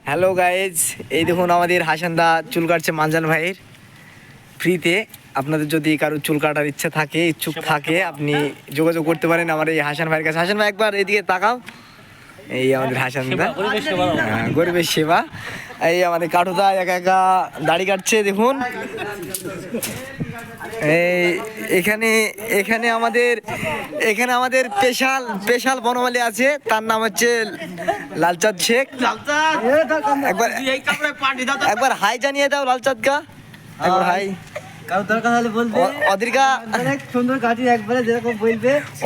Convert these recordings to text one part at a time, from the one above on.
Hello guys, এই দেখুন আমাদের হাসানদা চুল কাটছে মানজান ভাইয়ের ফ্রিতে। আপনাদের যদি কারো চুল কাটার ইচ্ছা থাকে, ইচ্ছুক থাকে, আপনি যোগাযোগ করতে পারেন আমার এই হাসান ভাইয়ের কাছে। হাসান ভাই একবার এদিকে তাকাও। এই আমাদের হাসানদা, গরিবের সেবা। এই আমাদের কাঠুদা একা একা দাড়ি কাটছে দেখুন। এই এখানে এখানে আমাদের স্পেশাল বনমালী আছে, তার নাম হচ্ছে লালচাঁদ শেখ। একবার হাই জানিয়ে দাও লালচাঁদ কা, একবার হাই।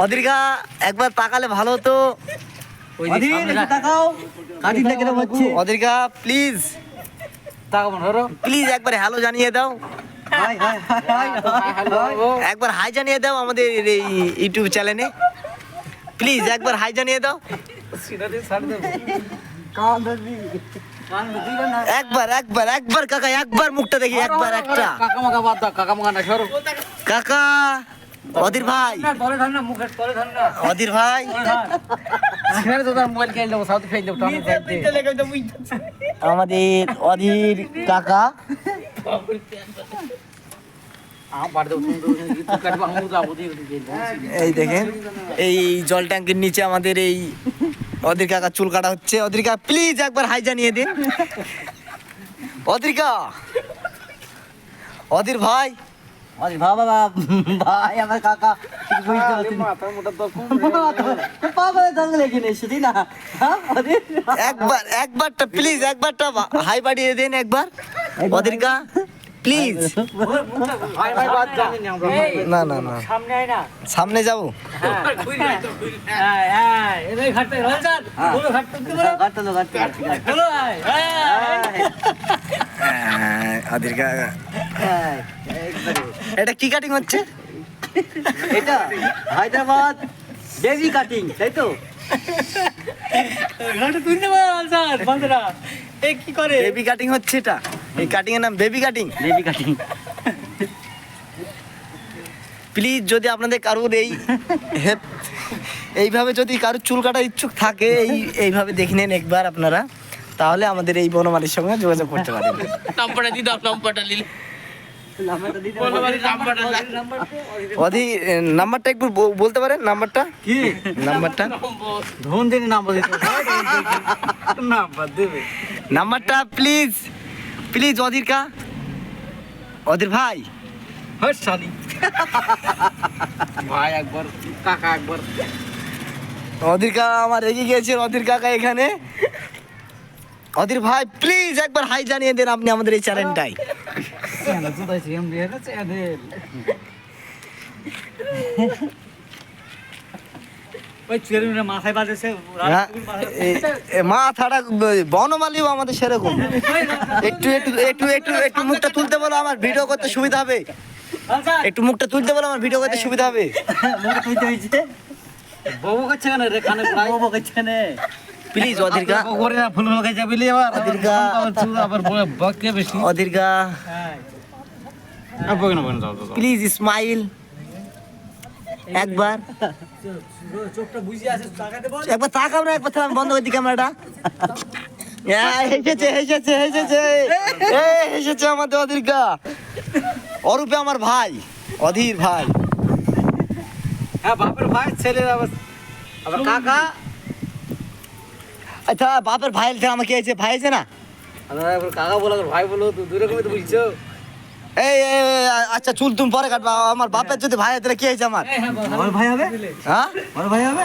অধীরকা একবার তাকালে ভালো হতো। অধীরকা প্লিজ একবার হ্যালো জানিয়ে দাও, একবার হাই জানিয়ে দাও আমাদের এই ইউটিউব চ্যানেলে। প্লিজ একবার হাই জানিয়ে দাও। একবার কাকা, একবার মুখটা দেখি, একবার একটা কাকা। অধীর ভাই, অধীর ভাই, আমাদের অধীর কাকা। এই দেখেন, এই জল ট্যাঙ্কির নিচে আমাদের এই অধীর কাকা চুল কাটা হচ্ছে। অধীর কাকা প্লিজ একবার হাই জানিয়ে দিন। অধীর কাকা, অধীর ভাই, ভাই আমার কাকা একবারটা প্লিজ, একবারটা হাই বাড়িয়ে দিন একবার। অধীর কাকা প্লিজ। না না না, সামনে যাবো। এটা কি কাটিং হচ্ছে? এটা হায়দ্রাবাদ বেবি কাটিং, তাই তো? কি করে বেবি কাটিং হচ্ছে? এটা এই কাটিং এর নাম baby cutting. Baby cutting. Please যদি আপনাদের কারোর এইভাবে যদি কারোর চুল কাটার ইচ্ছুক থাকে, এইভাবে দেখে নেন একবার আপনারা, তাহলে আমাদের এই বনমালীর সঙ্গে যোগাযোগ করতে পারেন। নাম্বারটা দিয়ে দাও, নাম্বারটা নিলে নাম্বারটা একটু বলতে পারেন? নাম্বারটা কি? নাম্বারটা ধন দিন নাম্বার দিতে নাম্বার দেবে। নাম্বারটা প্লিজ প্লিজ। অধীর কা, অধীর ভাই, ভাই একবার, কাকা একবার। অধীর কাকা আমার রেগে গিয়েছে। অধীর কাকা এখানে। অধীর ভাই প্লিজ একবার হাই জানিয়ে দেন আপনি আমাদের এই চ্যানেলটাই। মাথাটা বনমালীও আমাদের সেরকম। একটু একটু একটু একটু একটু মুখটা তুলতে বলো, আমার ভিডিও করতে সুবিধা হবে। একটু মুখটা তুলতে বলো, আমার ভিডিও করতে সুবিধা হবে। বউ করছে কেন রে? কানে বউ করছে না প্লিজ। অধীর কা, করে না ফুল লাগাই যাবে লি আবার। অধীর কা, আবার বকে বেশি। অধীর কা বকে না, বকে না, যাও যাও। প্লিজ স্মাইল একবার। চোখটা বুঝে আছে, তাকাতে বল। একবার তাকাও না, একবার আমি বন্ধ করে দিই ক্যামেরাটা। হেসেছে হেসেছে হেসেছে হেসেছে আমাদের অধীর কা। অরূপে আমার ভাই, অধীর ভাই। হ্যাঁ, বাপের ভাই ছেলে আবার কাকা। আচ্ছা বাপের ভাই আমাকে এসে ভাই আছে না? কাকা বলো, ভাই বলো, দুই রকমই তো বুঝছো। এই আচ্ছা চুল তুমি পরে কাটবা। আমার বাপের যদি ভাই হয় তাহলে কি হয়েছে আমার? আমার ভাই হবে? হ্যাঁ আমার ভাই হবে?